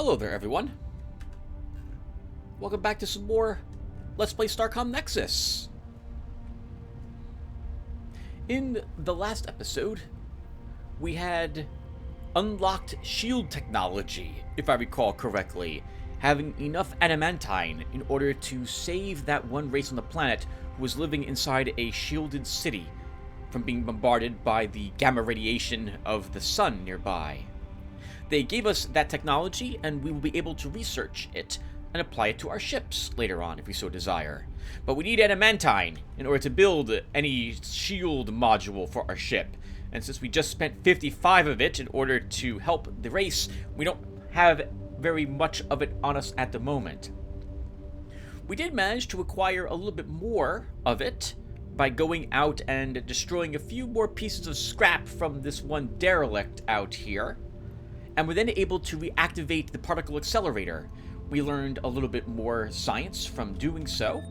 Hello there, everyone. Welcome back to some more Let's Play Starcom Nexus. In the last episode, we had unlocked shield technology, if I recall correctly, having enough adamantine in order to save that one race on the planet who was living inside a shielded city from being bombarded by the gamma radiation of the sun nearby. They gave us that technology, and we will be able to research it and apply it to our ships later on if we so desire. But we need adamantine in order to build any shield module for our ship. And since we just spent 55 of it in order to help the race, we don't have very much of it on us at the moment. We did manage to acquire a little bit more of it by going out and destroying a few more pieces of scrap from this one derelict out here. And we're then able to reactivate the particle accelerator. We learned a little bit more science from doing so.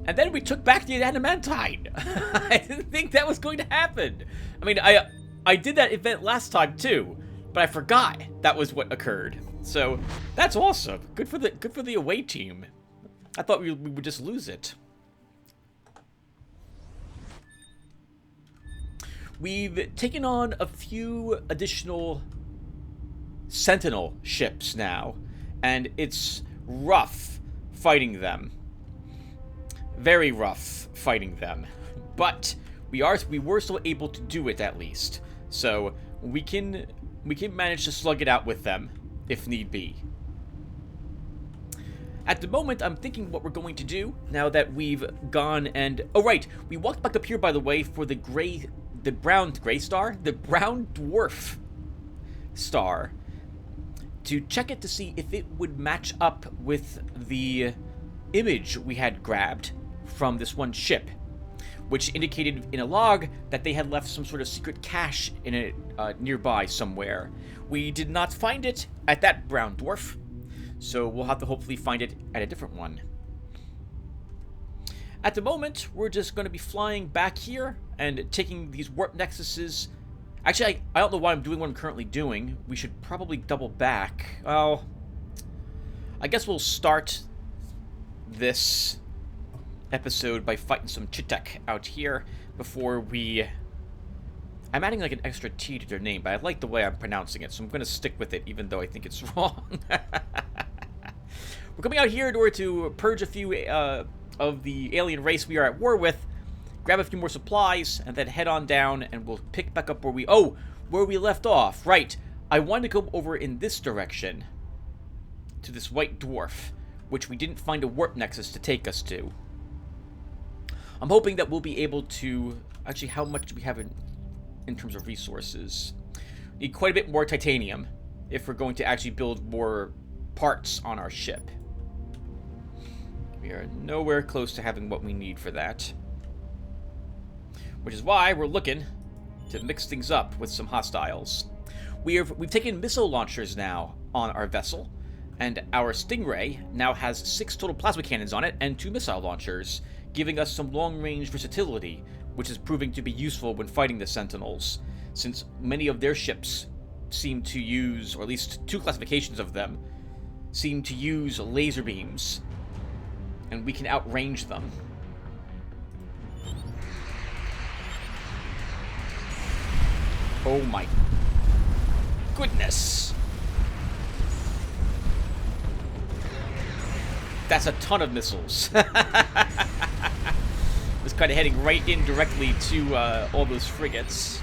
And then we took back the adamantine. I didn't think that was going to happen. I mean, I did that event last time too, but I forgot that was what occurred. So that's awesome. Good for the away team. I thought we would just lose it. We've taken on a few additional Sentinel ships now, and it's rough fighting them. Very rough fighting them. But we were still able to do it at least. So we can manage to slug it out with them if need be. At the moment, I'm thinking what we're going to do now that we've gone and... Oh, right. We walked back up here, by the way, for the brown dwarf star to check it to see if it would match up with the image we had grabbed from this one ship, which indicated in a log that they had left some sort of secret cache in it nearby somewhere. We did not find it at that brown dwarf, so we'll have to hopefully find it at a different one. At the moment, we're just going to be flying back here and taking these warp nexuses. Actually, I don't know why I'm doing what I'm currently doing. We should probably double back. Well, I guess we'll start this episode by fighting some Chitek out here before we... I'm adding like an extra T to their name, but I like the way I'm pronouncing it, so I'm going to stick with it even though I think it's wrong. We're coming out here in order to purge a few of the alien race we are at war with, grab a few more supplies, and then head on down, and we'll pick back up where we left off. Right, I wanted to go over in this direction to this white dwarf, which we didn't find a warp nexus to take us to. I'm hoping that we'll be able to... Actually, how much do we have in terms of resources? Need quite a bit more titanium if we're going to actually build more parts on our ship. We are nowhere close to having what we need for that. Which is why we're looking to mix things up with some hostiles. We've taken missile launchers now on our vessel, and our Stingray now has 6 total plasma cannons on it and 2 missile launchers, giving us some long-range versatility, which is proving to be useful when fighting the Sentinels, since many of their ships seem to use, or at least 2 classifications of them, seem to use laser beams, and we can outrange them. Oh my goodness. That's a ton of missiles. It's kind of heading right in directly to all those frigates.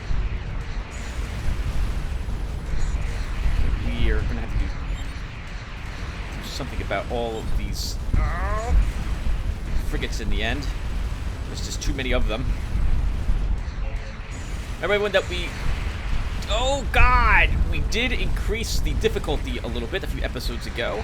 We are going to have to do something about all of these frigates in the end. There's just too many of them. Remember when that we... Oh god! We did increase the difficulty a little bit a few episodes ago.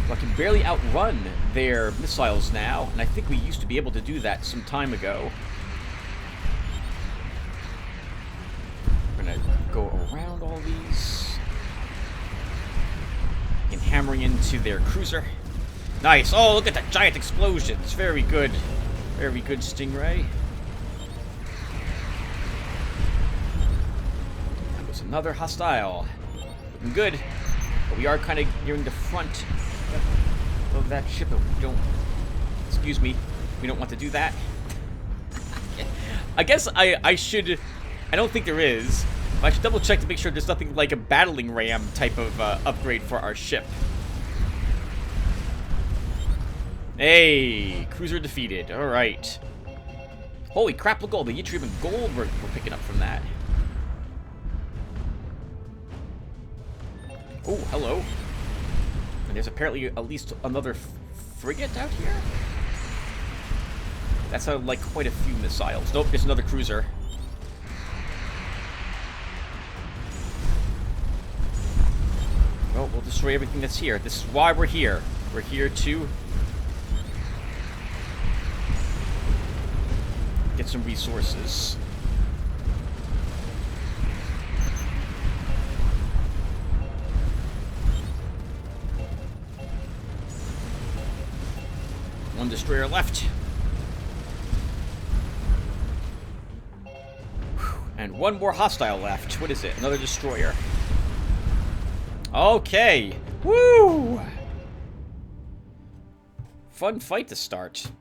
I can barely outrun their missiles now, and I think we used to be able to do that some time ago. We're gonna go around all these. ramming into their cruiser. Nice. Oh, look at the giant explosions. Very good. Very good, Stingray. That was another hostile. Looking good. But we are kind of nearing the front of that ship. And we don't... Excuse me. We don't want to do that. I guess I should... I don't think there is. But I should double check to make sure there's nothing like a battling ram type of upgrade for our ship. Hey, cruiser defeated. All right. Holy crap, look at all the yttrium and gold we're picking up from that. Oh, hello. And there's apparently at least another frigate out here? That sounded like quite a few missiles. Nope, there's another cruiser. Well, we'll destroy everything that's here. This is why we're here. We're here to get some resources. One destroyer left. And one more hostile left. What is it? Another destroyer. Okay. Woo! Fun fight to start.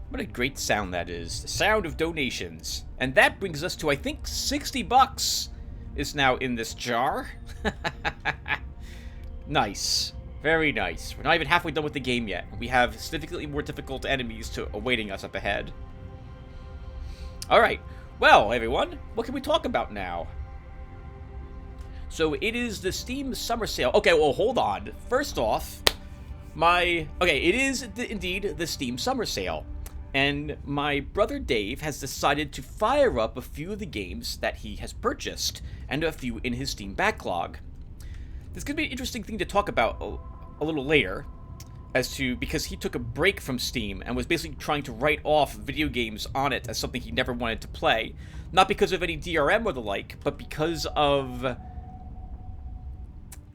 What a great sound that is. The sound of donations. And that brings us to, I think, 60 bucks is now in this jar. Nice. Very nice. We're not even halfway done with the game yet. We have significantly more difficult enemies awaiting us up ahead. Alright. Well, everyone, what can we talk about now? So, it is the Steam Summer Sale. Okay, well, hold on. First off, it is indeed the Steam Summer Sale. And my brother Dave has decided to fire up a few of the games that he has purchased, and a few in his Steam backlog. This could be an interesting thing to talk about a little later, because he took a break from Steam and was basically trying to write off video games on it as something he never wanted to play. Not because of any DRM or the like, but because of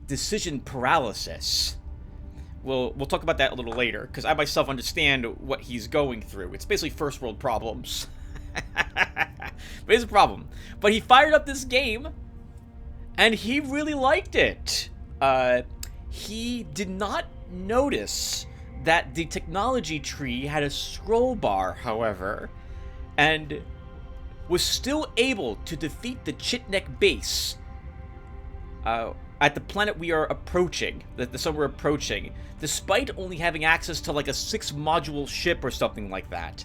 decision paralysis. We'll talk about that a little later, because I myself understand what he's going through. It's basically first world problems. But it's a problem. But he fired up this game, and he really liked it. He did not notice that the technology tree had a scroll bar, however, and was still able to defeat the Chitnek base at the planet we are approaching, the sun we're approaching, despite only having access to like a 6-module ship or something like that.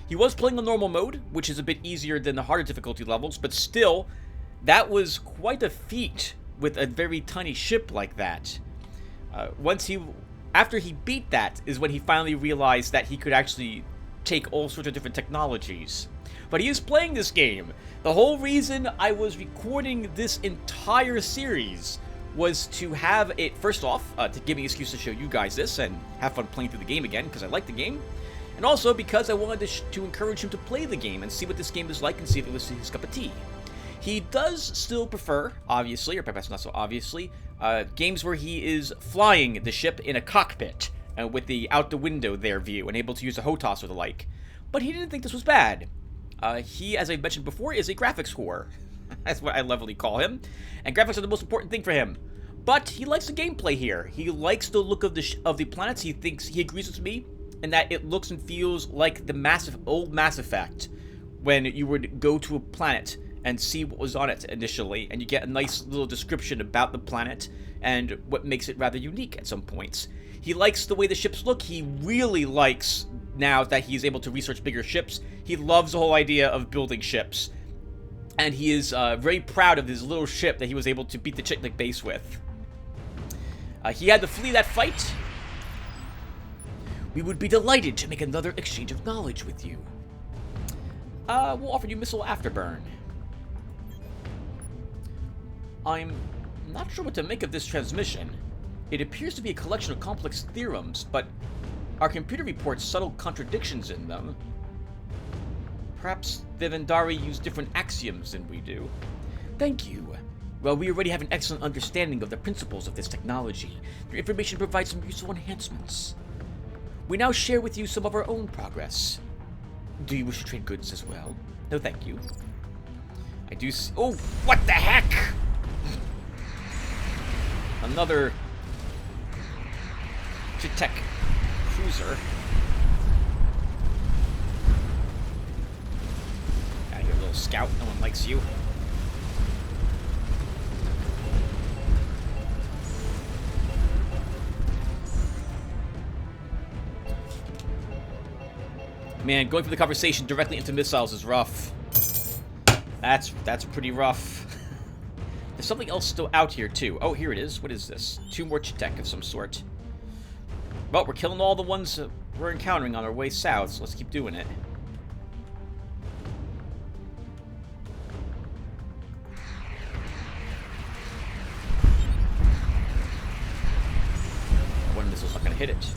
He was playing on normal mode, which is a bit easier than the harder difficulty levels, but still, that was quite a feat with a very tiny ship like that. After he beat that is when he finally realized that he could actually take all sorts of different technologies. But he is playing this game. The whole reason I was recording this entire series was to have it, first off, to give me an excuse to show you guys this and have fun playing through the game again, because I like the game. And also because I wanted to encourage him to play the game and see what this game is like and see if it was his cup of tea. He does still prefer, obviously, or perhaps not so obviously, games where he is flying the ship in a cockpit with the out-the-window there view and able to use a HOTAS or the like. But he didn't think this was bad. He, as I mentioned before, is a graphics whore. That's what I lovingly call him. And graphics are the most important thing for him. But he likes the gameplay here. He likes the look of the planets. He agrees with me in that it looks and feels like the old Mass Effect, when you would go to a planet and see what was on it initially, and you get a nice little description about the planet and what makes it rather unique at some points. He likes the way the ships look. He really likes, now that he's able to research bigger ships, he loves the whole idea of building ships. And he is very proud of his little ship that he was able to beat the Chitnik base with. He had to flee that fight. We would be delighted to make another exchange of knowledge with you. We'll offer you missile afterburn. I'm not sure what to make of this transmission. It appears to be a collection of complex theorems, but our computer reports subtle contradictions in them. Perhaps the Vendari use different axioms than we do. Thank you. Well, we already have an excellent understanding of the principles of this technology. Your information provides some useful enhancements. We now share with you some of our own progress. Do you wish to trade goods as well? No, thank you. I do see— oh, what the heck? Another Tech cruiser. Out of here, little scout. No one likes you. Man, going from the conversation directly into missiles is rough. That's pretty rough. There's something else still out here, too. Oh, here it is. What is this? 2 more Chitek of some sort. Well, we're killing all the ones we're encountering on our way south, so let's keep doing it. One missile's not gonna hit it.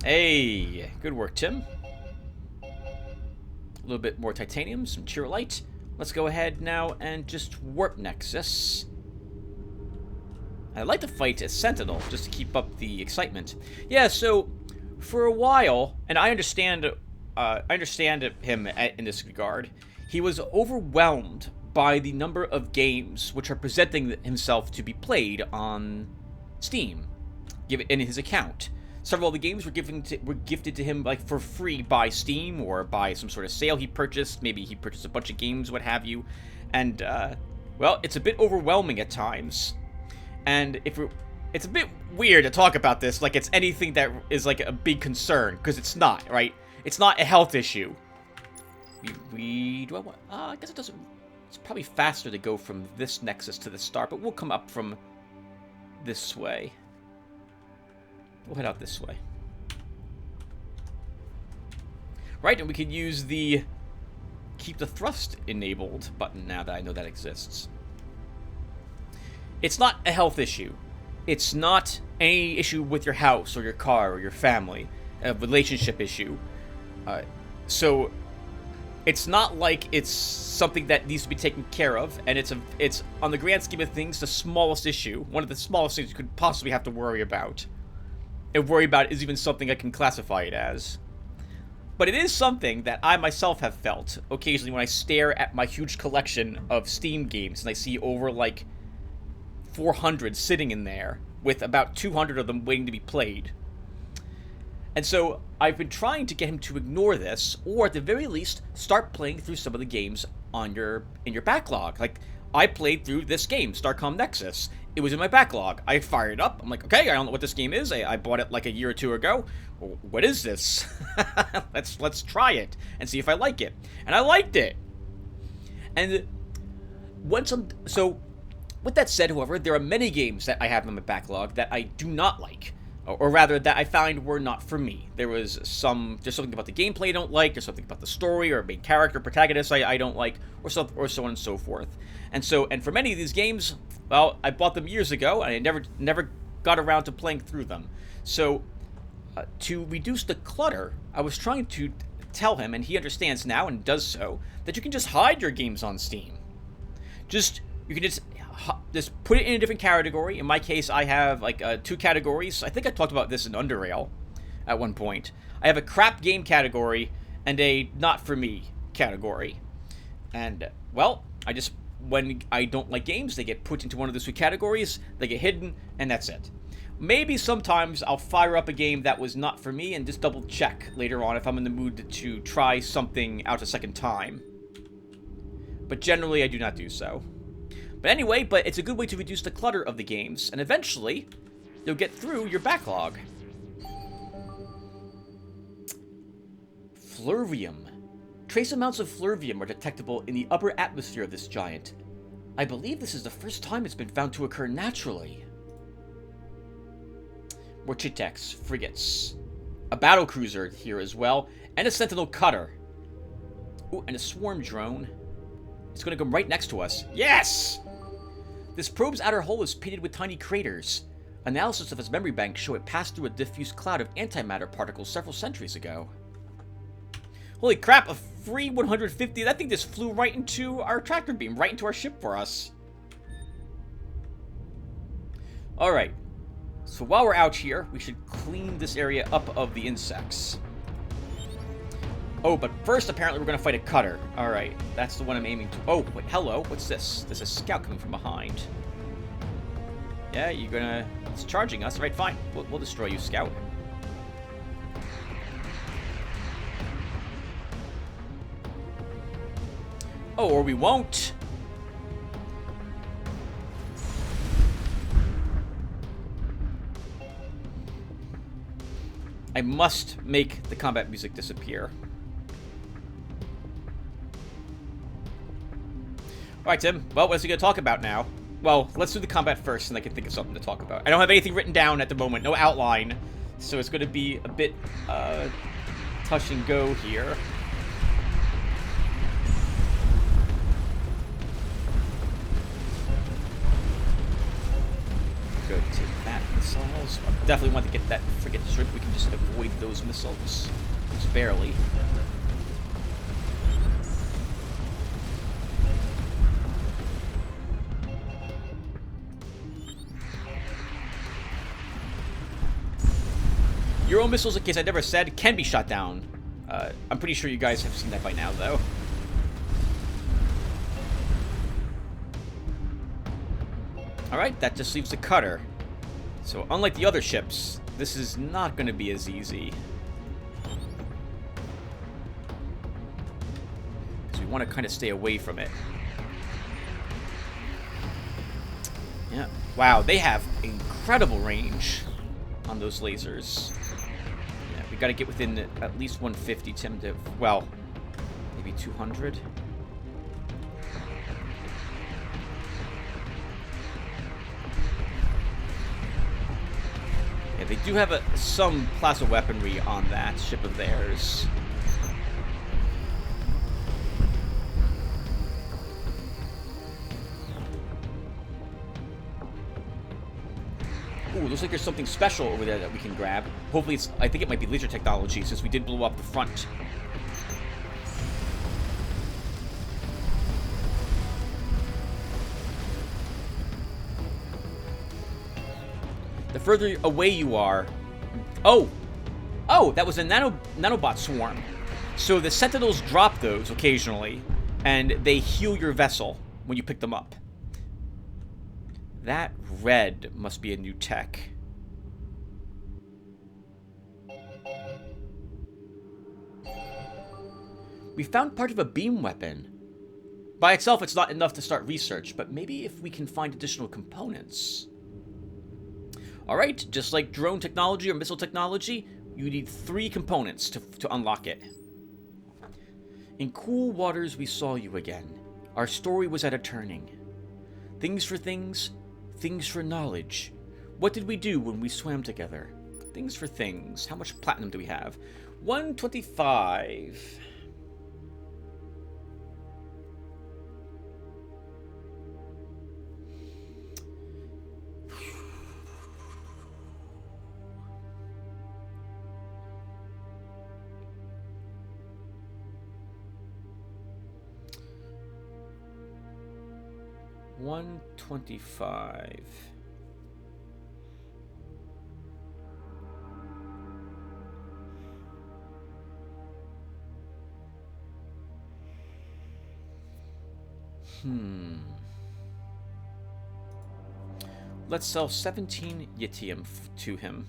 Hey, good work, Tim. A little bit more titanium, some chirolite. Let's go ahead now and just warp Nexus. I'd like to fight a Sentinel just to keep up the excitement. Yeah, so for a while, and I understand him in this regard. He was overwhelmed by the number of games which are presenting himself to be played on Steam, in his account. Several of the games were gifted to him like for free by Steam or by some sort of sale he purchased. Maybe he purchased a bunch of games, what have you. And well, it's a bit overwhelming at times. And it's a bit weird to talk about this like it's anything that is like a big concern, because it's not, right? It's not a health issue. I guess it doesn't. It's probably faster to go from this Nexus to the star, but we'll come up from this way. We'll head out this way. Right, and we can use the keep the thrust enabled button now that I know that exists. It's not a health issue. It's not any issue with your house or your car or your family. A relationship issue. So it's not like it's something that needs to be taken care of, and it's on the grand scheme of things the smallest issue, one of the smallest things you could possibly have to worry about. And worry about is even something I can classify it as. But it is something that I myself have felt occasionally when I stare at my huge collection of Steam games and I see over like 400 sitting in there with about 200 of them waiting to be played. And so I've been trying to get him to ignore this, or at the very least start playing through some of the games in your backlog. Like I played through this game, Starcom Nexus. It was in my backlog. I fired it up. I'm like, okay, I don't know what this game is. I bought it like a year or two ago. What is this? let's try it and see if I like it. And I liked it. And so with that said, however, there are many games that I have in my backlog that I do not like. Or rather, that I find were not for me. There's something about the gameplay I don't like, there's something about the story or main character, protagonist I don't like, or so on and so forth. And for many of these games, well, I bought them years ago, and I never got around to playing through them. So, to reduce the clutter, I was trying to tell him, and he understands now and does so, that you can just hide your games on Steam. You can just put it in a different category. In my case, I have like 2 categories. I think I talked about this in Underrail at one point. I have a crap game category and a not for me category. And well, when I don't like games, they get put into one of those 2 categories, they get hidden, and that's it. Maybe sometimes I'll fire up a game that was not for me and just double check later on if I'm in the mood to try something out a second time. But generally I do not do so. But anyway, it's a good way to reduce the clutter of the games, and eventually, you'll get through your backlog. Flurvium. Trace amounts of flurvium are detectable in the upper atmosphere of this giant. I believe this is the first time it's been found to occur naturally. More Chiteks, frigates. A battlecruiser here as well, and a sentinel cutter. Ooh, and a swarm drone. It's gonna come right next to us. Yes! This probe's outer hull is pitted with tiny craters. Analysis of its memory bank show it passed through a diffuse cloud of antimatter particles several centuries ago. Holy crap, a free 150. I think this flew right into our tractor beam, right into our ship for us. Alright. So while we're out here, we should clean this area up of the insects. Oh, but first, apparently, we're going to fight a cutter. Alright, that's the one I'm aiming to... Oh, wait, hello. What's this? There's a scout coming from behind. Yeah, you're going to... It's charging us. Alright, fine. We'll destroy you, scout. Oh, or we won't. I must make the combat music disappear. Alright, Tim. Well, what's he going to talk about now? Well, let's do the combat first, and I can think of something to talk about. I don't have anything written down at the moment. No outline. So it's going to be a bit, touch and go here. Good. Take that, missiles. I definitely want to get that frigate strip. We can just avoid those missiles. Just barely. Euro missiles, in case I never said, can be shot down. I'm pretty sure you guys have seen that by now, though. Alright, that just leaves the cutter. So, unlike the other ships, this is not going to be as easy. So we want to kind of stay away from it. Yeah. Wow, they have incredible range on those lasers. Yeah, we got to get within at least 150, Tim, to, well, maybe 200. Yeah, they do have some plasma weaponry on that ship of theirs. Ooh, looks like there's something special over there that we can grab. Hopefully it's... I think it might be laser technology, since we did blow up the front. The further away you are... Oh! Oh, that was a nanobot swarm. So the Sentinels drop those occasionally, and they heal your vessel when you pick them up. That red must be a new tech. We found part of a beam weapon. By itself, it's not enough to start research, but maybe if we can find additional components. Alright, just like drone technology or missile technology, you need 3 components to unlock it. In cool waters we saw you again. Our story was at a turning. Things for things, things for knowledge. What did we do when we swam together? Things for things. How much platinum do we have? 125. $125. Let's sell 17 yttrium to him.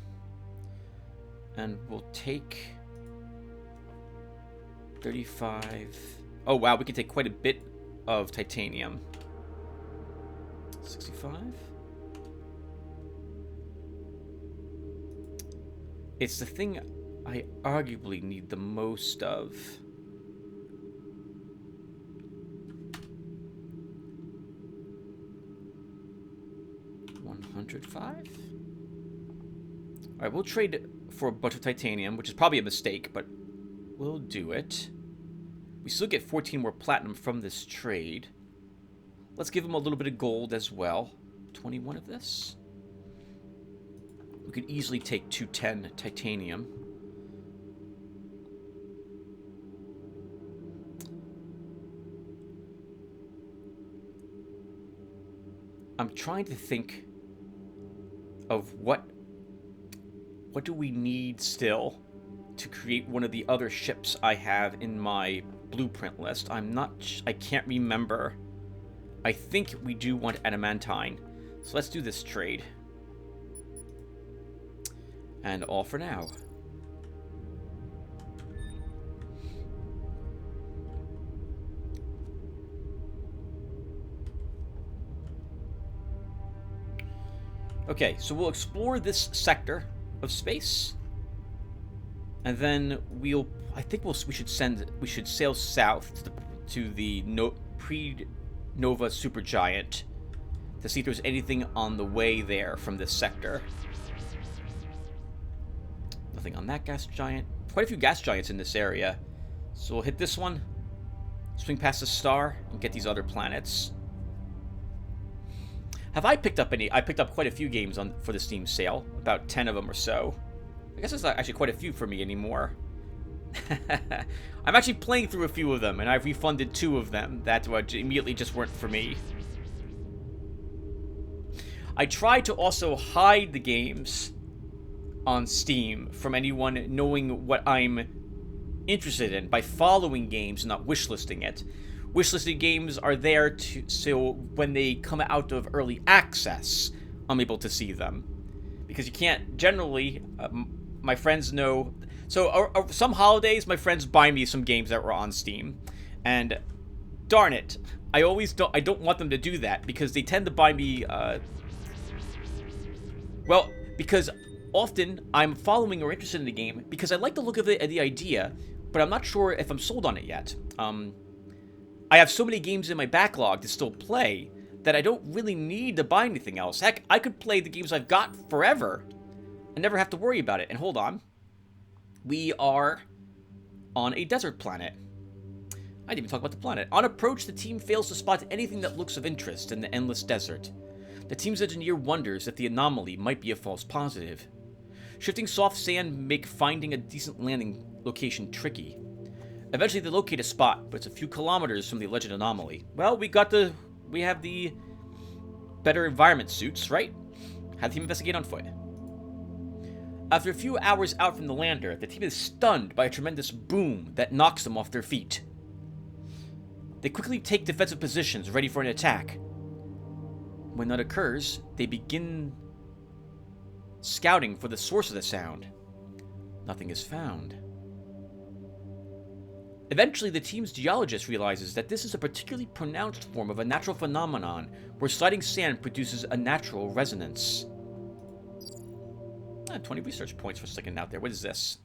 And we'll take 35. Oh wow, we can take quite a bit of titanium. 65. It's the thing I arguably need the most of. $105. Alright, we'll trade for a bunch of titanium, which is probably a mistake, but we'll do it. We still get 14 more platinum from this trade. Let's give him a little bit of gold as well. 21 of this. We could easily take 210 titanium. I'm trying to think of what do we need still to create one of the other ships I have in my blueprint list. I can't remember. I think we do want adamantine. So let's do this trade. And all for now. Okay, so we'll explore this sector of space, and then I think we should sail south to the pre-Nova supergiant to see if there's anything on the way there from this sector. Nothing on that gas giant. Quite a few gas giants in this area, so we'll hit this one, swing past the star, and get these other planets. Have I picked up any? I picked up quite a few games for the Steam sale, about 10 of them or so. I guess it's not actually quite a few for me anymore. I'm actually playing through a few of them, and I've refunded 2 of them that immediately just weren't for me. I try to also hide the games on Steam from anyone knowing what I'm interested in by following games and not wishlisting it. Wishlisted games are there so when they come out of early access, I'm able to see them. Because you can't generally, my friends know. So some holidays, my friends buy me some games that were on Steam, and darn it, I don't want them to do that because they tend to buy me. Well, because often I'm following or interested in the game because I like the look of it and the idea, but I'm not sure if I'm sold on it yet. I have so many games in my backlog to still play that I don't really need to buy anything else. Heck, I could play the games I've got forever and never have to worry about it. And hold on. We are on a desert planet. I didn't even talk about the planet. On approach, the team fails to spot anything that looks of interest in the endless desert. The team's engineer wonders if the anomaly might be a false positive. Shifting soft sand make finding a decent landing location tricky. Eventually, they locate a spot, but it's a few kilometers from the alleged anomaly. Well, we have the better environment suits, right? Have the team investigate on foot. After a few hours out from the lander, the team is stunned by a tremendous boom that knocks them off their feet. They quickly take defensive positions, ready for an attack. When that occurs, they begin scouting for the source of the sound. Nothing is found. Eventually, the team's geologist realizes that this is a particularly pronounced form of a natural phenomenon where sliding sand produces a natural resonance. 20 research points for sticking out there. What is this?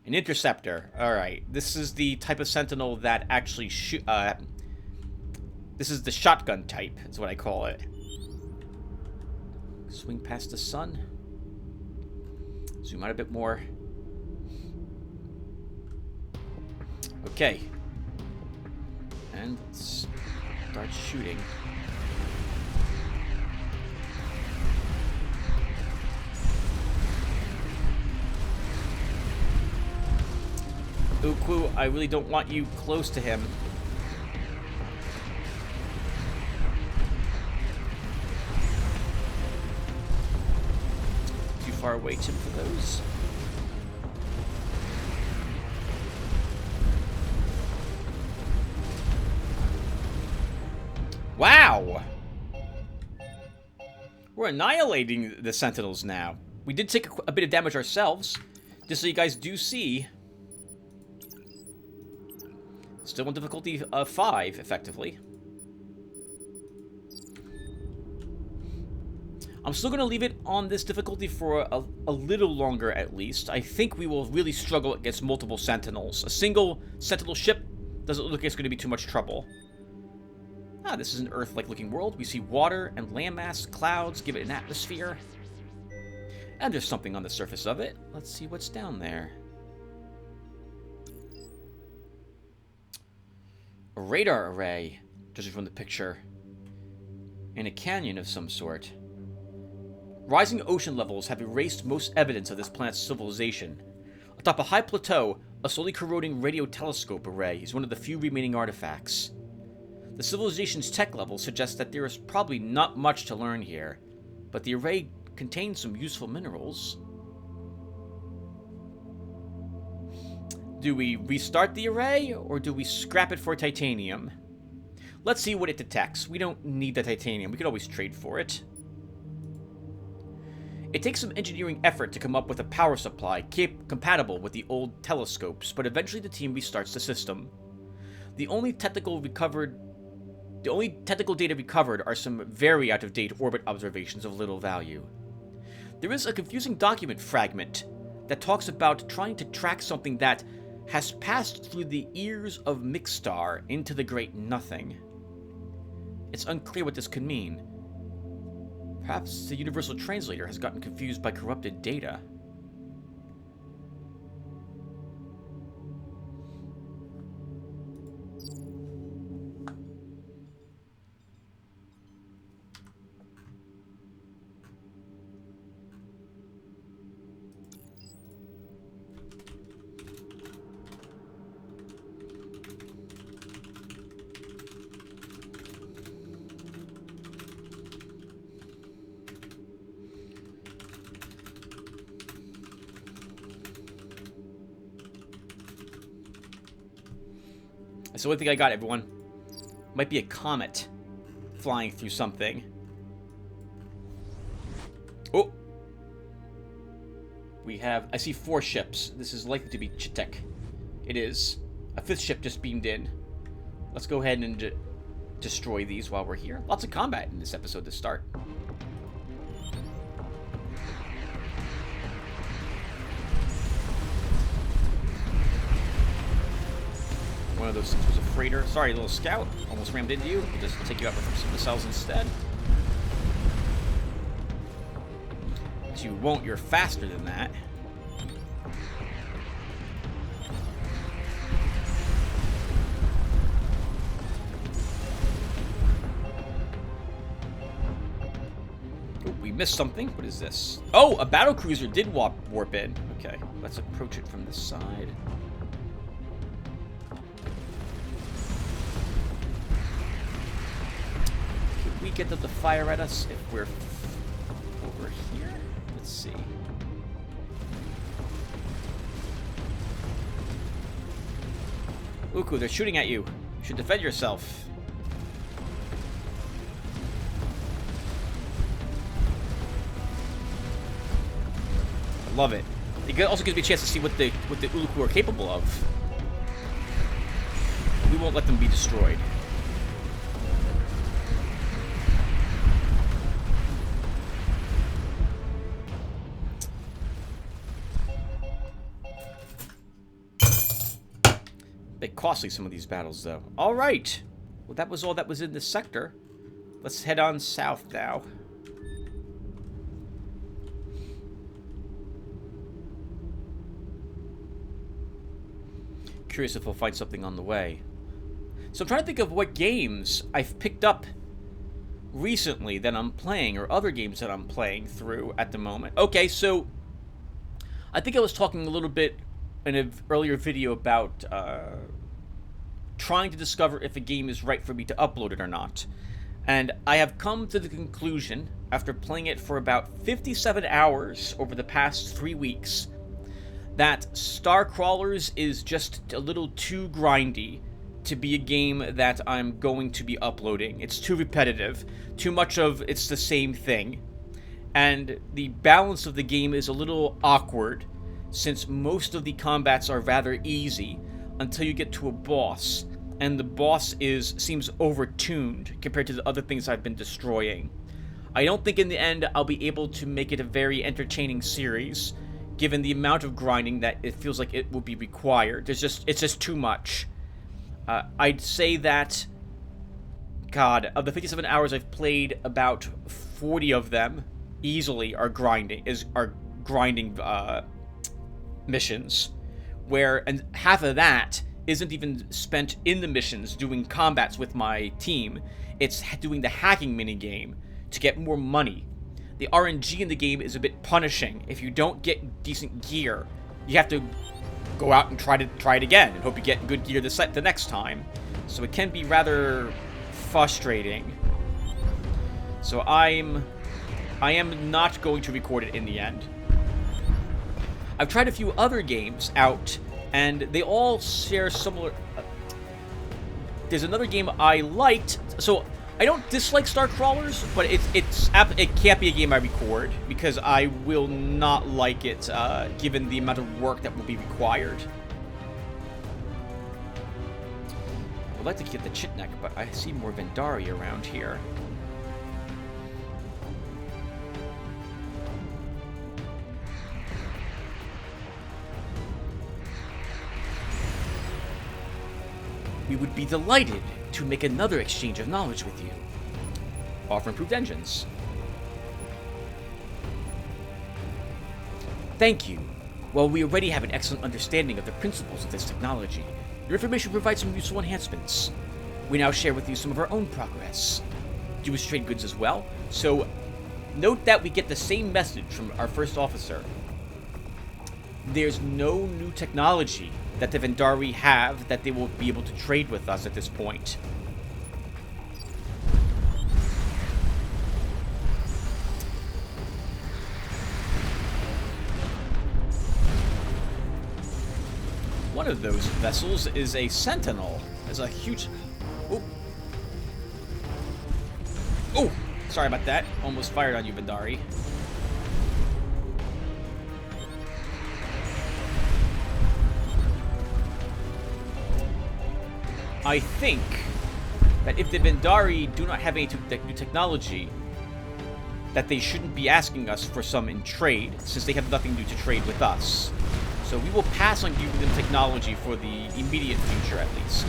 An interceptor. Alright, this is the type of sentinel that actually this is the shotgun type, is what I call it. Swing past the sun. Zoom out a bit more. Okay. And let's start shooting. Uku, I really don't want you close to him. Too far away, Tim, for those. Wow! We're annihilating the Sentinels now. We did take a bit of damage ourselves, just so you guys do see. Still on difficulty 5, effectively. I'm still going to leave it on this difficulty for a little longer, at least. I think we will really struggle against multiple Sentinels. A single Sentinel ship doesn't look like it's going to be too much trouble. Ah, this is an Earth-like looking world. We see water and landmass, clouds, give it an atmosphere. And there's something on the surface of it. Let's see what's down there. A radar array, judging from the picture. In a canyon of some sort. Rising ocean levels have erased most evidence of this planet's civilization. Atop a high plateau, a slowly corroding radio telescope array is one of the few remaining artifacts. The civilization's tech level suggests that there is probably not much to learn here, but the array contains some useful minerals. Do we restart the array, or do we scrap it for titanium? Let's see what it detects. We don't need the titanium. We could always trade for it. It takes some engineering effort to come up with a power supply compatible with the old telescopes, but eventually the team restarts the system. The only technical data recovered are some very out-of-date orbit observations of little value. There is a confusing document fragment that talks about trying to track something that has passed through the ears of Mixstar into the Great Nothing. It's unclear what this could mean. Perhaps the Universal Translator has gotten confused by corrupted data. That's the only thing I got, everyone. Might be a comet flying through something. Oh! I see 4 ships. This is likely to be Chitek. It is. A 5th ship just beamed in. Let's go ahead and destroy these while we're here. Lots of combat in this episode to start. One of those things was a freighter. Sorry, little scout. Almost rammed into you. We'll just take you out with some missiles instead. But you won't. You're faster than that. Oh, we missed something. What is this? Oh, a battlecruiser did warp in. Okay, let's approach it from the side. We get them to fire at us if we're over here. Let's see. Uku, they're shooting at you. You should defend yourself. I love it. It also gives me a chance to see what the Uluku are capable of. We won't let them be destroyed. Bit costly, some of these battles, though. All right. Well, that was all that was in this sector. Let's head on south now. Curious if we'll find something on the way. So I'm trying to think of what games I've picked up recently that I'm playing, or other games that I'm playing through at the moment. Okay, so I think I was talking a little bit in an earlier video about trying to discover if a game is right for me to upload it or not. And I have come to the conclusion, after playing it for about 57 hours over the past 3 weeks, that Starcrawlers is just a little too grindy to be a game that I'm going to be uploading. It's too repetitive, too much of it's the same thing, and the balance of the game is a little awkward, since most of the combats are rather easy until you get to a boss, and the boss seems overtuned compared to the other things I've been destroying. I don't think in the end I'll be able to make it a very entertaining series, given the amount of grinding that it feels like it will be required. It's just too much. I'd say that, God, of the 57 hours I've played, about 40 of them easily are grinding missions, and half of that isn't even spent in the missions doing combats with my team. It's doing the hacking minigame to get more money. The RNG in the game is a bit punishing. If you don't get decent gear, you have to go out and try it again and hope you get good gear the next time. So it can be rather frustrating. So I am not going to record it in the end. I've tried a few other games out, and they all share similar... there's another game I liked. So I don't dislike Star Crawlers, but it can't be a game I record because I will not like it given the amount of work that will be required. I'd like to get the Chitnek, but I see more Vendari around here. We would be delighted to make another exchange of knowledge with you. Offer improved engines. Thank you. Well, we already have an excellent understanding of the principles of this technology. Your information provides some useful enhancements. We now share with you some of our own progress. Do you wish to trade goods as well? So, note that we get the same message from our first officer. There's no new technology that the Vendari have that they will be able to trade with us at this point. One of those vessels is a Sentinel. There's a huge... Oh! Oh! Sorry about that. Almost fired on you, Vendari. I think that if the Vendari do not have any new technology, that they shouldn't be asking us for some in trade, since they have nothing new to trade with us. So we will pass on giving them technology for the immediate future, at least.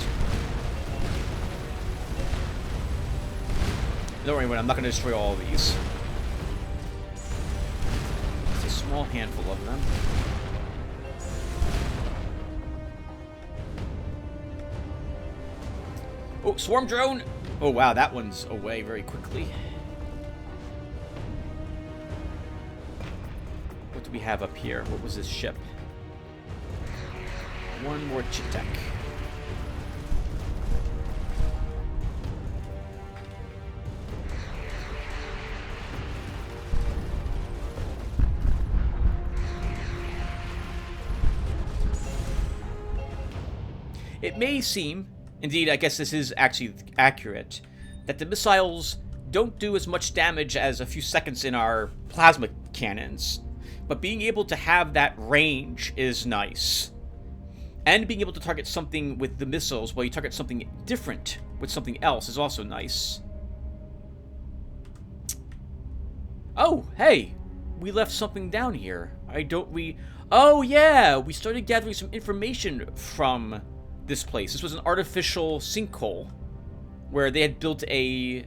Don't worry, I'm not going to destroy all of these. It's a small handful of them. Oh, swarm drone! Oh wow, that one's away very quickly. What do we have up here? What was this ship? One more Chitek. It may seem, indeed, I guess this is actually accurate, that the missiles don't do as much damage as a few seconds in our plasma cannons, but being able to have that range is nice. And being able to target something with the missiles while you target something different with something else is also nice. Oh, hey! We left something down here. Oh yeah! We started gathering some information from this place. This was an artificial sinkhole where they had built a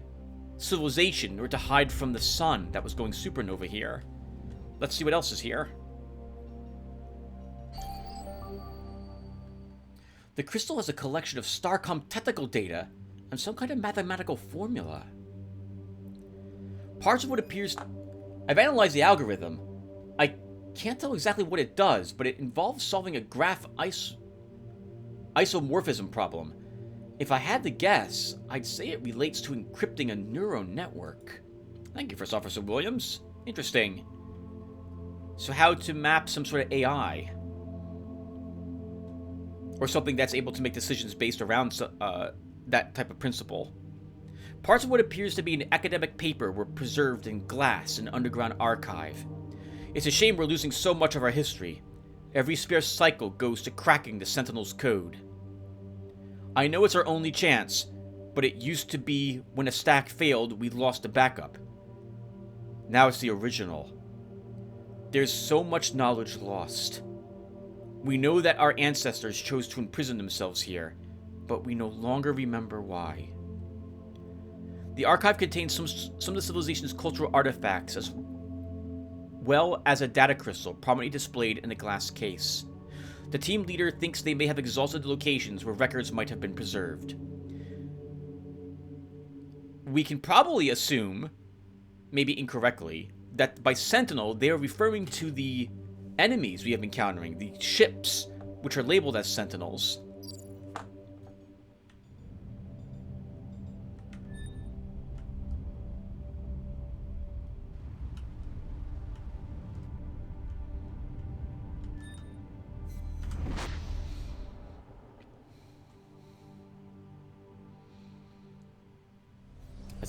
civilization in order to hide from the sun that was going supernova here. Let's see what else is here. The crystal has a collection of Starcom technical data and some kind of mathematical formula. Parts of what appears... I've analyzed the algorithm. I can't tell exactly what it does, but it involves solving a graph isomorphism problem. If I had to guess, I'd say it relates to encrypting a neural network. Thank you, First Officer Williams. Interesting. So how to map some sort of AI? Or something that's able to make decisions based around that type of principle. Parts of what appears to be an academic paper were preserved in glass in an underground archive. It's a shame we're losing so much of our history. Every spare cycle goes to cracking the Sentinel's code. I know it's our only chance, but it used to be when a stack failed, we lost a backup. Now it's the original. There's so much knowledge lost. We know that our ancestors chose to imprison themselves here, but we no longer remember why. The archive contains some of the civilization's cultural artifacts, as well as a data crystal prominently displayed in a glass case. The team leader thinks they may have exhausted the locations where records might have been preserved. We can probably assume, maybe incorrectly, that by Sentinel they are referring to the enemies we have been encountering, the ships, which are labeled as Sentinels.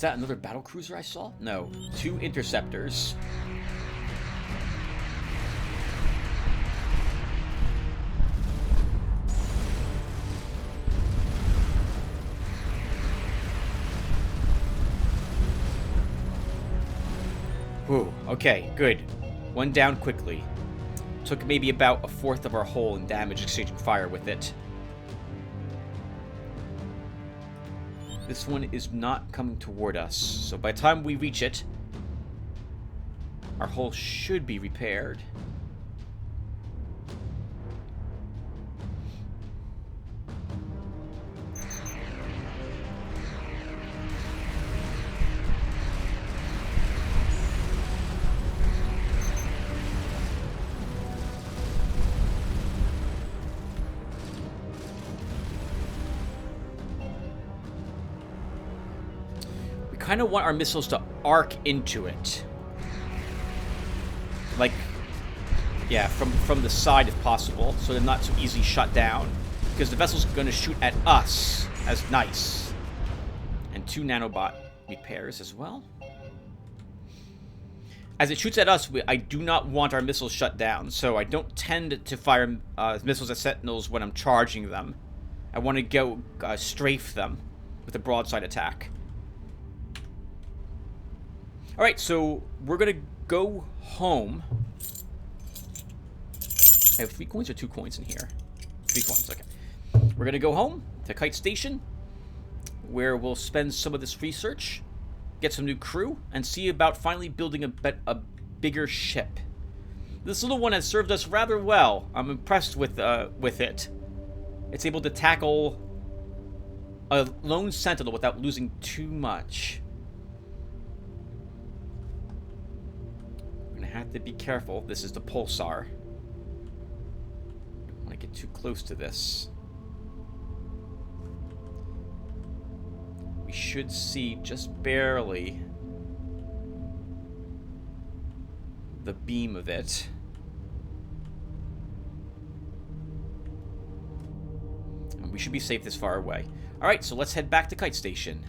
Is that another battle cruiser I saw? No. 2 interceptors. Whew. Okay, good. 1 down quickly. Took maybe about 1/4 of our hull in damage exchanging fire with it. This one is not coming toward us, so by the time we reach it, our hull should be repaired. Kind of want our missiles to arc into it. Like, yeah, from the side if possible, so they're not so easily shut down. Because the vessel's going to shoot at us as nice. And 2 nanobot repairs as well. As it shoots at us, I do not want our missiles shut down, so I don't tend to fire missiles at sentinels when I'm charging them. I want to go strafe them with a broadside attack. Alright, so we're going to go home. I have 3 coins or 2 coins in here? 3 coins, okay. We're going to go home to Kite Station, where we'll spend some of this research, get some new crew, and see about finally building a bigger ship. This little one has served us rather well. I'm impressed with it. It's able to tackle a lone sentinel without losing too much. Have to be careful. This is the pulsar. Don't want to get too close to this. We should see just barely the beam of it. And we should be safe this far away. Alright, so let's head back to Kite Station.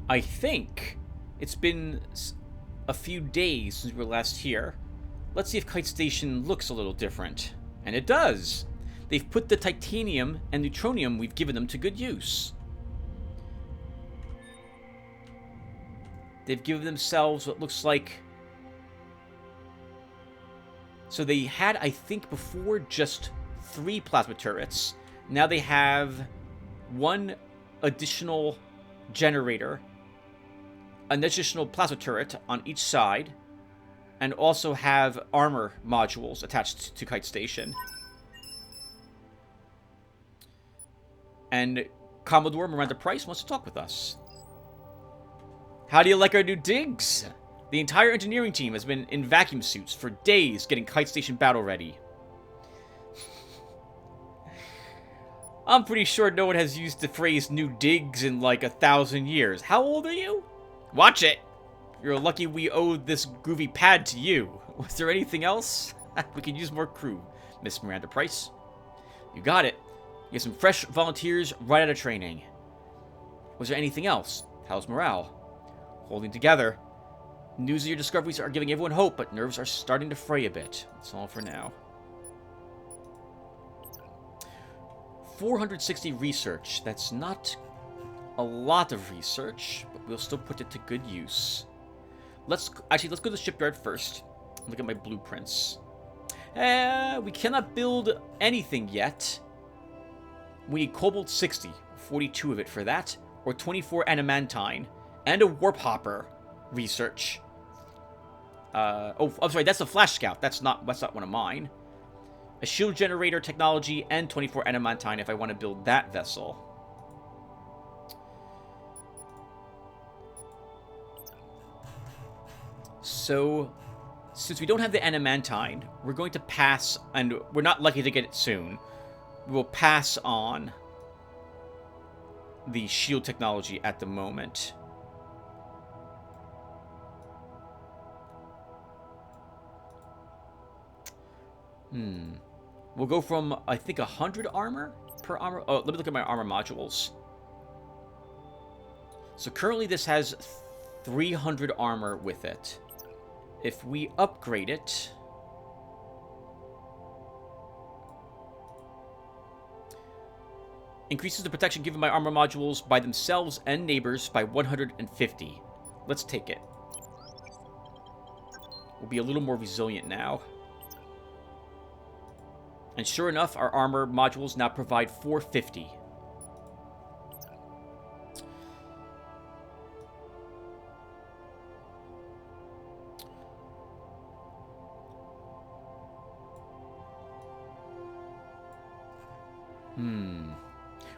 I think it's been a few days since we were last here. Let's see if Kite Station looks a little different. And it does. They've put the titanium and neutronium we've given them to good use. They've given themselves what looks like... So they had, I think, before just 3 plasma turrets. Now they have 1 additional generator, an additional plasma turret on each side, and also have armor modules attached to Kite Station. And Commodore Miranda Price wants to talk with us. How do you like our new digs? The entire engineering team has been in vacuum suits for days getting Kite Station battle ready. I'm pretty sure no one has used the phrase new digs in like 1,000 years. How old are you? Watch it! You're lucky we owed this groovy pad to you. Was there anything else? We could use more crew, Miss Miranda Price. You got it. You have some fresh volunteers right out of training. Was there anything else? How's morale? Holding together. News of your discoveries are giving everyone hope, but nerves are starting to fray a bit. That's all for now. 460 research. That's not a lot of research, but we'll still put it to good use. Let's go to the shipyard first. Look at my blueprints. We cannot build anything yet. We need Cobalt 60, 42 of it for that, or 24 adamantine, and a warp hopper research. Oh, I'm sorry, that's a flash scout. That's not one of mine. A shield generator technology and 24 adamantine if I want to build that vessel. So, since we don't have the adamantine, we're going to pass, and we're not likely to get it soon. We'll pass on the shield technology at the moment. We'll go from, I think, 100 armor per armor. Oh, let me look at my armor modules. So currently this has 300 armor with it. If we upgrade it... increases the protection given by armor modules by themselves and neighbors by 150. Let's take it. We'll be a little more resilient now. And sure enough, our armor modules now provide 450.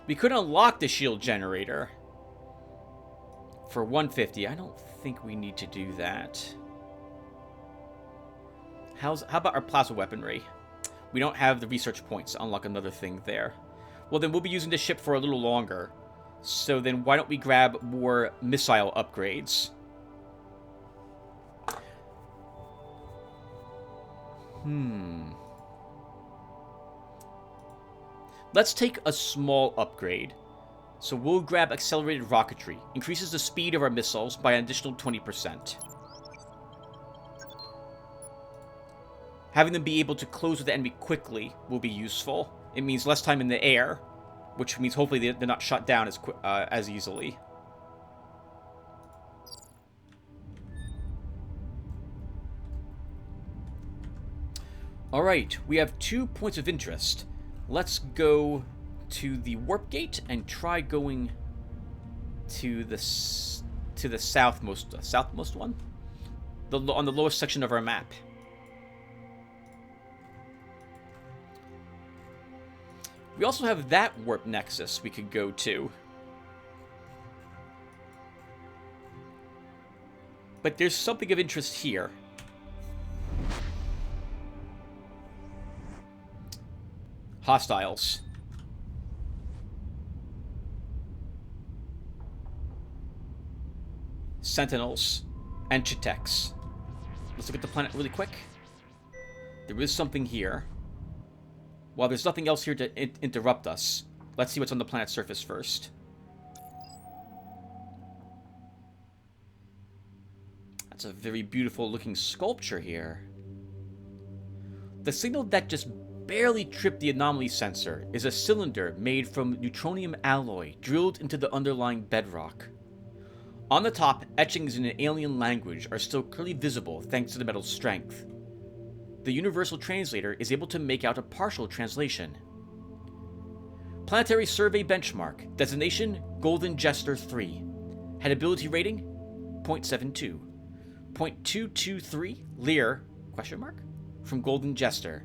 We could unlock the shield generator for 150. I don't think we need to do that. How about our plasma weaponry? We don't have the research points to unlock another thing there. Well, then we'll be using this ship for a little longer. So then why don't we grab more missile upgrades? Let's take a small upgrade. So we'll grab accelerated rocketry. Increases the speed of our missiles by an additional 20%. Having them be able to close with the enemy quickly will be useful. It means less time in the air, which means hopefully they're not shot down as easily. Alright, we have 2 points of interest. Let's go to the warp gate and try going to the southmost one, on the lowest section of our map. We also have that warp nexus we could go to, but there's something of interest here. Hostiles. Sentinels. And Chiteks. Let's look at the planet really quick. There is something here. While there's nothing else here to interrupt us, let's see what's on the planet's surface first. That's a very beautiful looking sculpture here. The signal that just barely tripped the anomaly sensor is a cylinder made from neutronium alloy drilled into the underlying bedrock. On the top, etchings in an alien language are still clearly visible thanks to the metal's strength. The universal translator is able to make out a partial translation. Planetary Survey Benchmark, designation Golden Jester 3. Habitability rating 0.72. 0.223 Lear, question mark, from Golden Jester.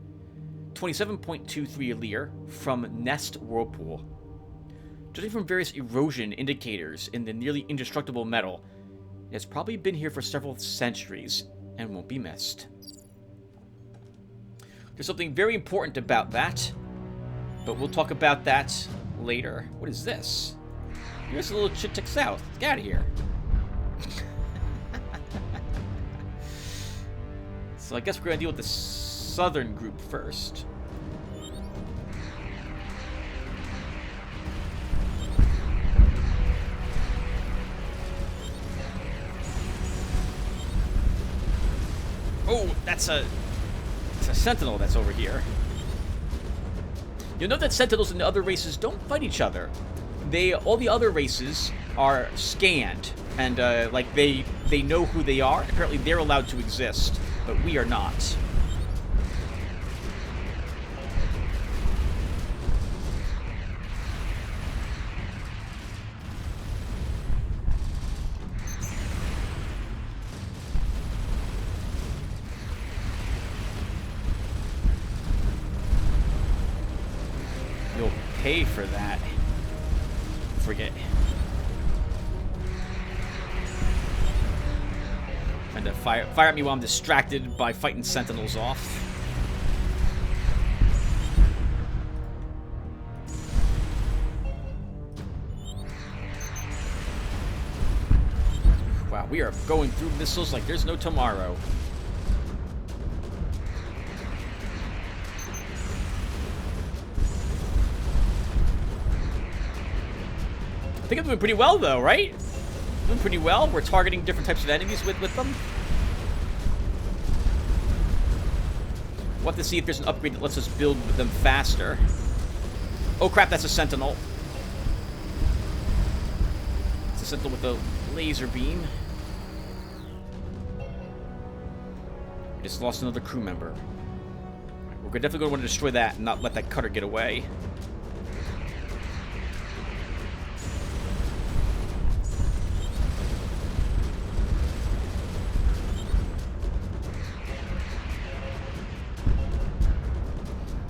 27.23 Lear from Nest Whirlpool. Judging from various erosion indicators in the nearly indestructible metal, it has probably been here for several centuries and won't be missed. There's something very important about that, but we'll talk about that later. What is this? Here's a little Chitek South. Get out of here. So I guess we're going to deal with the southern group first. Oh, it's a sentinel that's over here. You'll note that sentinels and the other races don't fight each other. All the other races are scanned, and like they know who they are. Apparently, they're allowed to exist, but we are not. You'll pay for that. Forget. And to fire at me while I'm distracted by fighting sentinels off. Wow, we are going through missiles like there's no tomorrow. think I'm doing pretty well, though, right? Doing pretty well. We're targeting different types of enemies with them. We'll have to see if there's an upgrade that lets us build them faster. Oh, crap, that's a sentinel. It's a sentinel with a laser beam. We just lost another crew member. We're definitely going to want to destroy that and not let that cutter get away.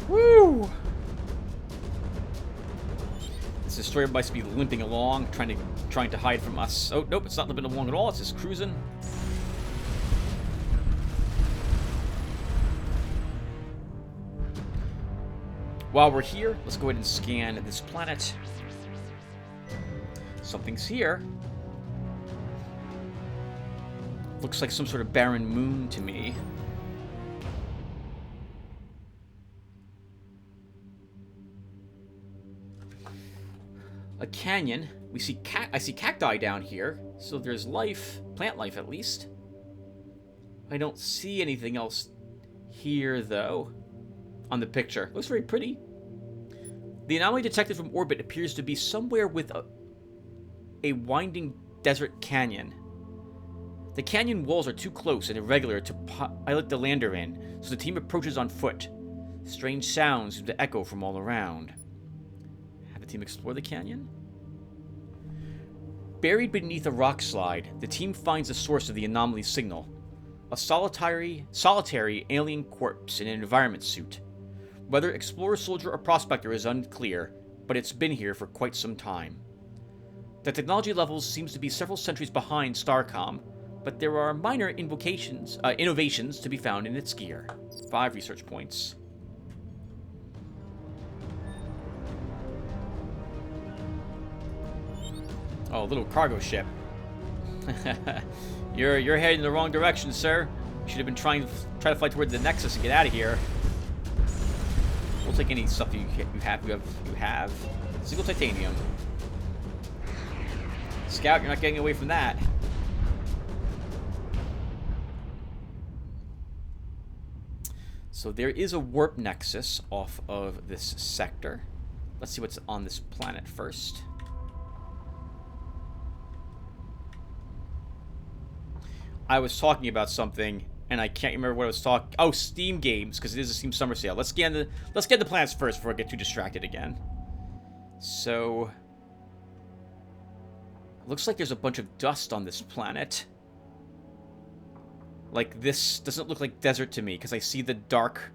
Woo! This destroyer must be limping along, trying to hide from us. Oh, nope, it's not limping along at all. It's just cruising. While we're here, let's go ahead and scan this planet. Something's here. Looks like some sort of barren moon to me. A canyon. I see cacti down here, so there's life, plant life at least. I don't see anything else here though. On the picture, looks very pretty. The anomaly detected from orbit appears to be somewhere with a winding desert canyon. The canyon walls are too close and irregular to pilot the lander in, so the team approaches on foot. Strange sounds seem to echo from all around. Have the team explore the canyon? Buried beneath a rock slide, the team finds the source of the anomaly signal. A solitary alien corpse in an environment suit. Whether explorer, soldier, or prospector is unclear, but it's been here for quite some time. The technology levels seems to be several centuries behind Starcom, but there are minor innovations to be found in its gear. 5 research points. Oh, a little cargo ship. You're heading in the wrong direction, sir. You should have been trying to fly toward the Nexus and get out of here. We'll take any stuff you have. You have single titanium. Scout, you're not getting away from that. So there is a warp nexus off of this sector. Let's see what's on this planet first. I was talking about something, and I can't remember what I was talking. Oh, Steam games, because it is a Steam summer sale. Let's get the planets first before I get too distracted again. So, looks like there's a bunch of dust on this planet. Like, this doesn't look like desert to me, because I see the dark,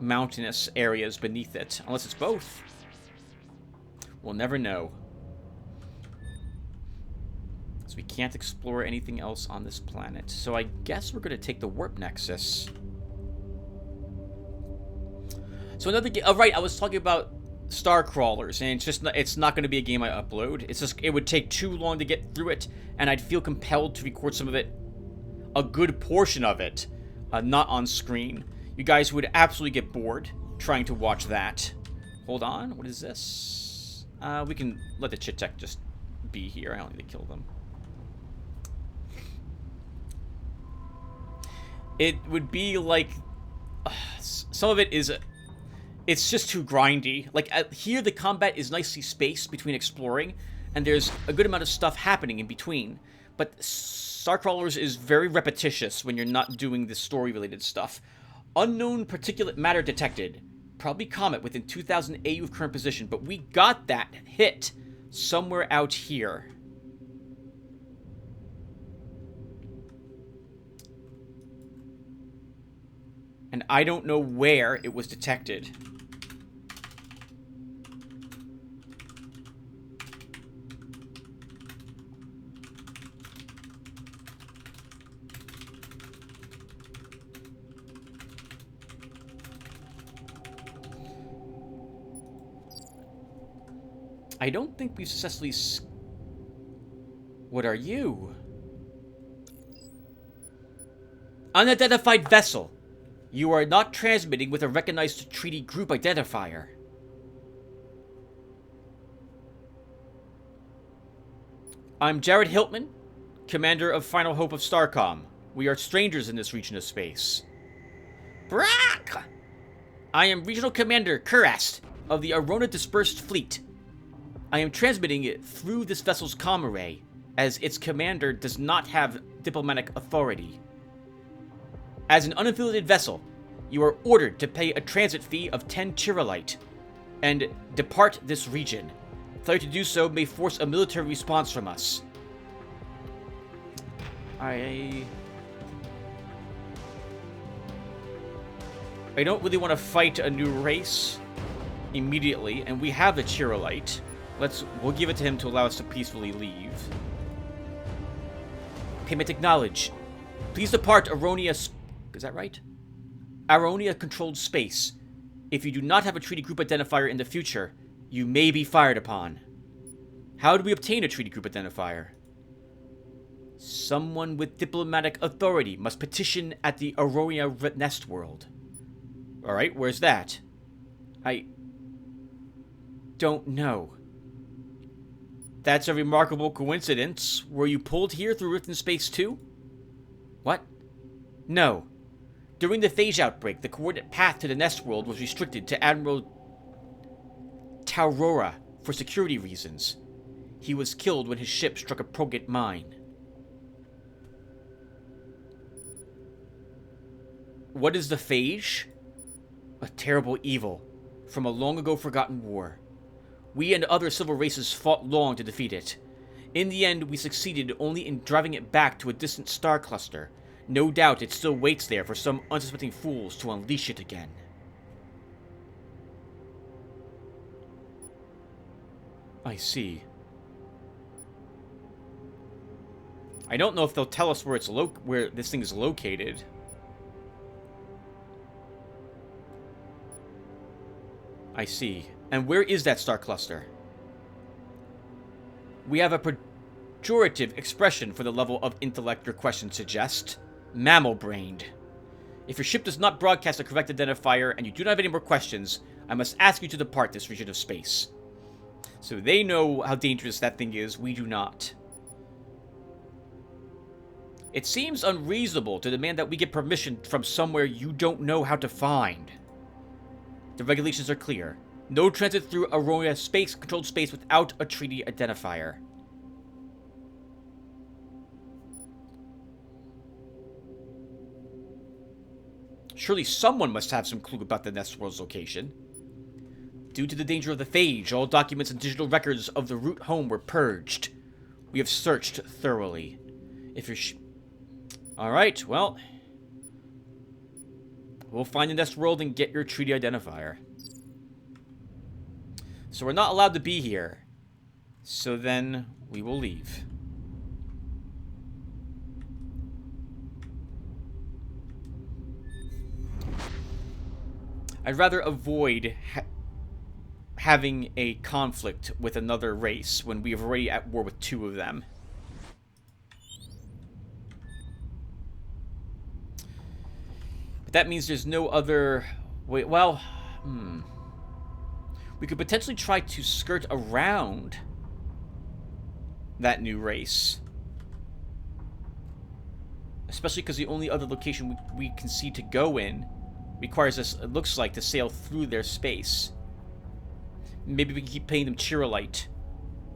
mountainous areas beneath it. Unless it's both. We'll never know. So we can't explore anything else on this planet. So I guess we're going to take the warp nexus. So another game. Oh, right, I was talking about star crawlers, and it's not going to be a game I upload. It's just, it would take too long to get through it, and I'd feel compelled to record some of it, a good portion of it, not on screen. You guys would absolutely get bored trying to watch that. Hold on, what is this? We can let the chit tech just be here. I don't need to kill them. It would be like some of it is it's just too grindy. Like here the combat is nicely spaced between exploring, and there's a good amount of stuff happening in between. But Starcrawlers is very repetitious when you're not doing the story related stuff. Unknown particulate matter detected. Probably comet within 2000 AU of current position, but we got that hit somewhere out here. And I don't know where it was detected. I don't think we've successfully... What are you? Unidentified vessel. You are not transmitting with a recognized treaty group identifier. I'm Jared Hiltman, commander of Final Hope of Starcom. We are strangers in this region of space. Brock! I am Regional Commander Kurast of the Arona Dispersed Fleet. I am transmitting it through this vessel's comm array, as its commander does not have diplomatic authority. As an unaffiliated vessel, you are ordered to pay a transit fee of 10 Chirolite and depart this region. Failure to do so may force a military response from us. I don't really want to fight a new race immediately, and we have the Chirolite. We'll give it to him to allow us to peacefully leave. Payment acknowledged. Please depart Aronia. Is that right? Aronia controlled space. If you do not have a treaty group identifier in the future, you may be fired upon. How do we obtain a treaty group identifier? Someone with diplomatic authority must petition at the Aronia Nest World. Alright, where's that? I don't know. That's a remarkable coincidence. Were you pulled here through Rift in Space too? What? No. During the phage outbreak, the coordinate path to the Nest World was restricted to Admiral Taurora for security reasons. He was killed when his ship struck a Proget mine. What is the phage? A terrible evil from a long-ago forgotten war. We and other civil races fought long to defeat it. In the end, we succeeded only in driving it back to a distant star cluster. No doubt it still waits there for some unsuspecting fools to unleash it again. I see. I don't know if they'll tell us where this thing is located. I see. And where is that star cluster? We have a pejorative expression for the level of intellect your question suggests. Mammal-brained. If your ship does not broadcast a correct identifier and you do not have any more questions, I must ask you to depart this region of space. So they know how dangerous that thing is, we do not. It seems unreasonable to demand that we get permission from somewhere you don't know how to find. The regulations are clear. No transit through Aronia controlled space without a treaty identifier. Surely someone must have some clue about the Nest World's location. Due to the danger of the phage, all documents and digital records of the route home were purged. We have searched thoroughly. If you're Alright, well, we'll find the Nest World and get your treaty identifier. So we're not allowed to be here. So then we will leave. I'd rather avoid having a conflict with another race when we are already at war with two of them. But that means there's no other... Wait, well... We could potentially try to skirt around that new race. Especially because the only other location we can see to go in requires us, it looks like, to sail through their space. Maybe we can keep paying them Chirolite.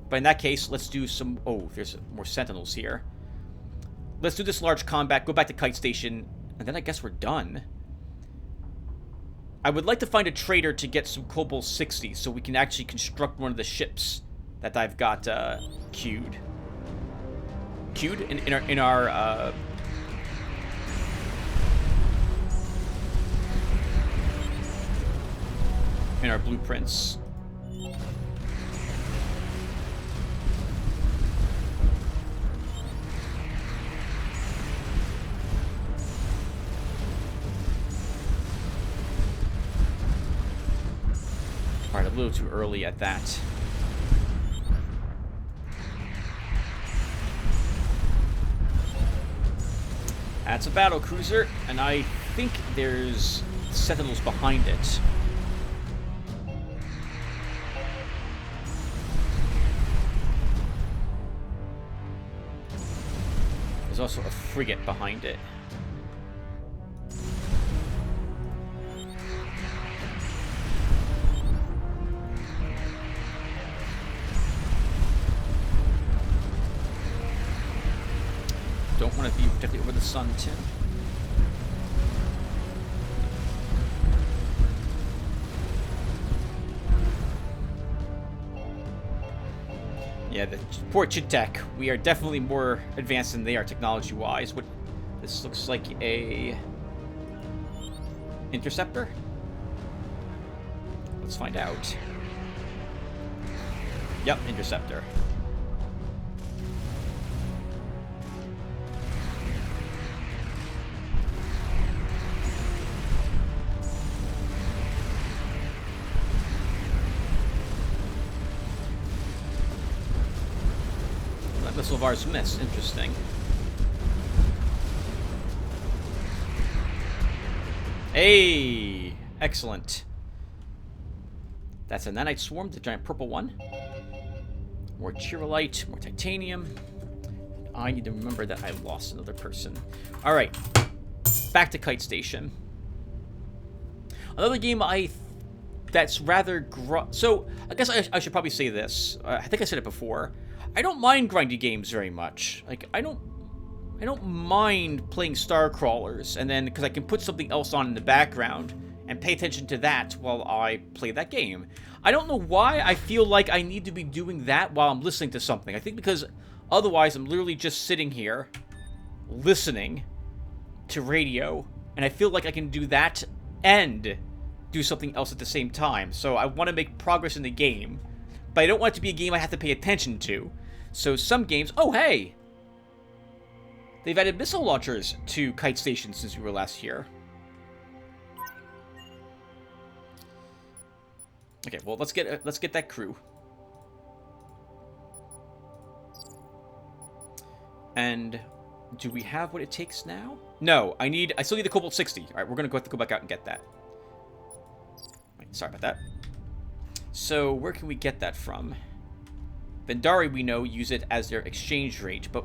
But in that case, let's do some... Oh, there's more sentinels here. Let's do this large combat, go back to Kite Station, and then I guess we're done. I would like to find a trader to get some Cobalt 60 so we can actually construct one of the ships that I've got queued. Queued in our blueprints. Alright, a little too early at that. That's a battle cruiser, and I think there's sentinels behind it. There's also a frigate behind it. Don't want to be particularly over the sun, Tim. Yeah, the poor Chitek. We are definitely more advanced than they are technology-wise. What? This looks like a interceptor. Let's find out. Yep, interceptor. Missile of ours missed. Interesting. Hey! Excellent. That's a nanite swarm, the giant purple one. More chirolite, more titanium. I need to remember that I lost another person. Alright. Back to Kite Station. Another game that's rather... So, I guess I should probably say this. I think I said it before. I don't mind grindy games very much. Like, I don't mind playing Star Crawlers, and then, because I can put something else on in the background and pay attention to that while I play that game. I don't know why I feel like I need to be doing that while I'm listening to something. I think because otherwise I'm literally just sitting here listening to radio, and I feel like I can do that and do something else at the same time. So I want to make progress in the game, but I don't want it to be a game I have to pay attention to. So some games... Oh, hey! They've added missile launchers to Kite Station since we were last here. Okay, well, let's get that crew. And do we have what it takes now? No, I still need the Cobalt 60. All right, we're gonna have to go back out and get that. Wait, sorry about that. So where can we get that from? Vendari, we know, use it as their exchange rate, but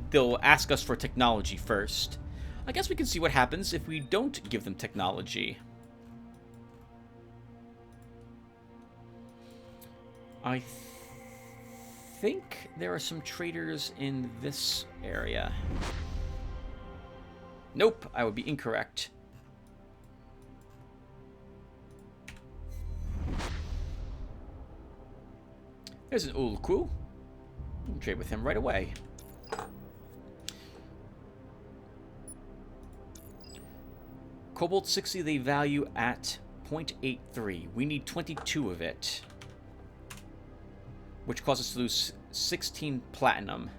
they'll ask us for technology first. I guess we can see what happens if we don't give them technology. I think there are some traders in this area. Nope, I would be incorrect. There's an Ulku. We'll trade with him right away. Cobalt 60 they value at 0.83. We need 22 of it, which causes us to lose 16 platinum.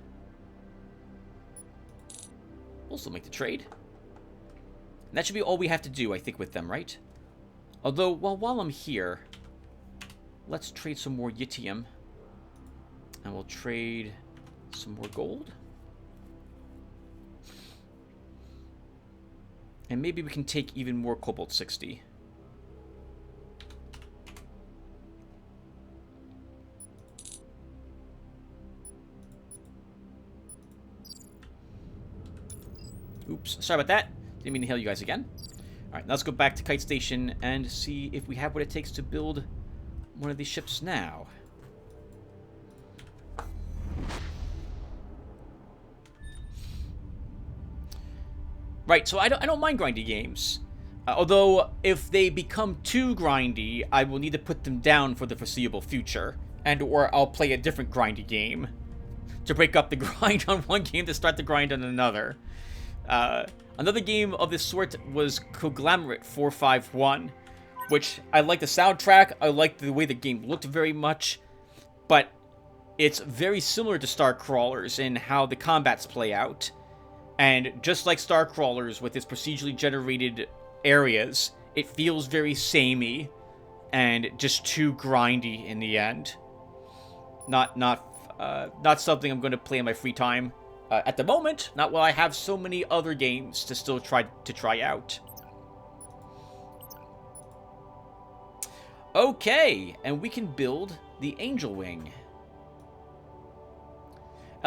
We'll still make the trade. And that should be all we have to do, I think, with them, right? Although, well, while I'm here, let's trade some more yttium. And we'll trade some more gold. And maybe we can take even more Cobalt 60. Oops, sorry about that. Didn't mean to hail you guys again. Alright, now let's go back to Kite Station and see if we have what it takes to build one of these ships now. Right, so I don't mind grindy games. Although, if they become too grindy, I will need to put them down for the foreseeable future. Or I'll play a different grindy game to break up the grind on one game to start the grind on another. Another game of this sort was Conglomerate 451, which I like the soundtrack, I like the way the game looked very much, but it's very similar to Star Crawlers in how the combats play out. And just like Star Crawlers with its procedurally generated areas, it feels very samey and just too grindy in the end. Not something I'm going to play in my free time at the moment. Not while I have so many other games to still try out. Okay, and we can build the Angel Wing.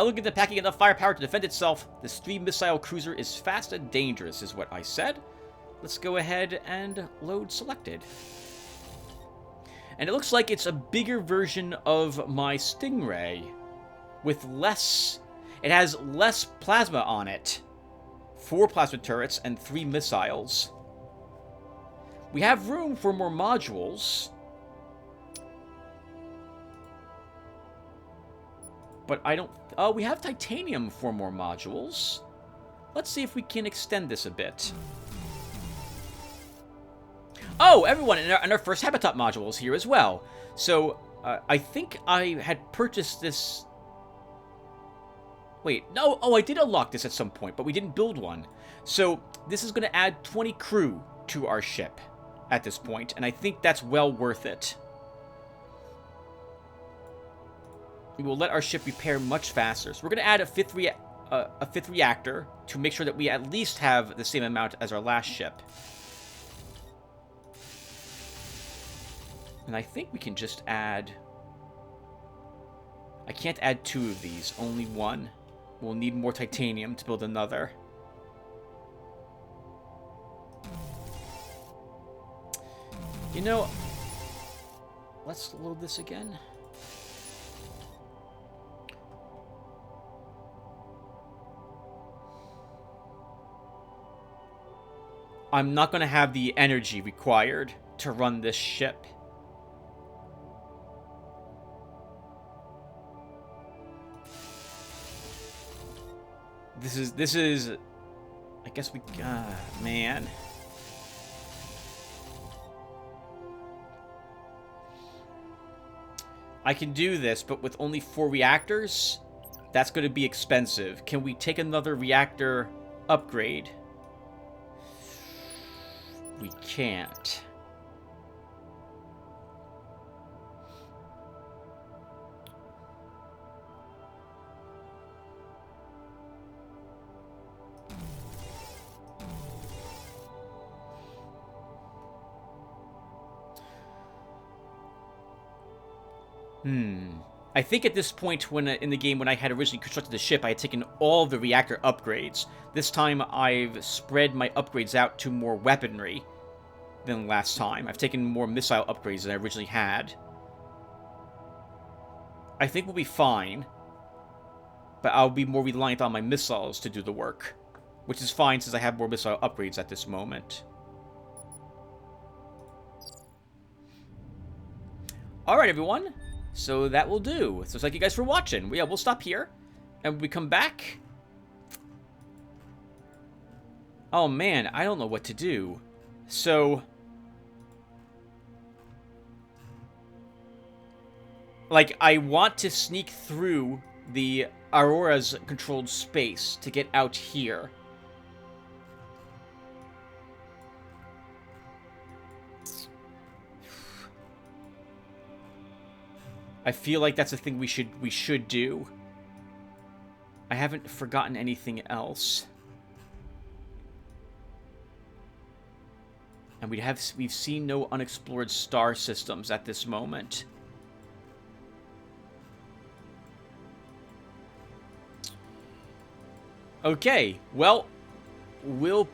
Elegant and packing enough firepower to defend itself. This 3-missile cruiser is fast and dangerous, is what I said. Let's go ahead and load selected. And it looks like it's a bigger version of my Stingray. With less... It has less plasma on it. 4 plasma turrets and 3 missiles. We have room for more modules. But I don't... Oh, we have titanium for more modules. Let's see if we can extend this a bit. Oh, everyone, and our first habitat module is here as well. So, I think I had purchased this... Wait, no, oh, I did unlock this at some point, but we didn't build one. So, this is going to add 20 crew to our ship at this point, and I think that's well worth it. We will let our ship repair much faster. So we're going to add a fifth reactor to make sure that we at least have the same amount as our last ship. And I think we can just add... I can't add 2 of these, only 1. We'll need more titanium to build another. You know, let's load this again. I'm not going to have the energy required to run this ship. This is, I guess we, man. I can do this, but with only 4 reactors, that's going to be expensive. Can we take another reactor upgrade? We can't. I think at this point when in the game when I had originally constructed the ship, I had taken all the reactor upgrades. This time I've spread my upgrades out to more weaponry than last time. I've taken more missile upgrades than I originally had. I think we'll be fine, but I'll be more reliant on my missiles to do the work, which is fine since I have more missile upgrades at this moment. Alright, everyone. So that will do. So thank you guys for watching. Yeah, we'll stop here. And when we come back... Oh, man. I don't know what to do. So... Like, I want to sneak through the Aurora's controlled space to get out here. I feel like that's a thing we should do. I haven't forgotten anything else. And we've seen no unexplored star systems at this moment. Okay, well, we'll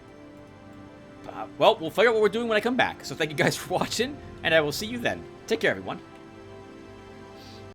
figure out what we're doing when I come back. So thank you guys for watching, and I will see you then. Take care, everyone.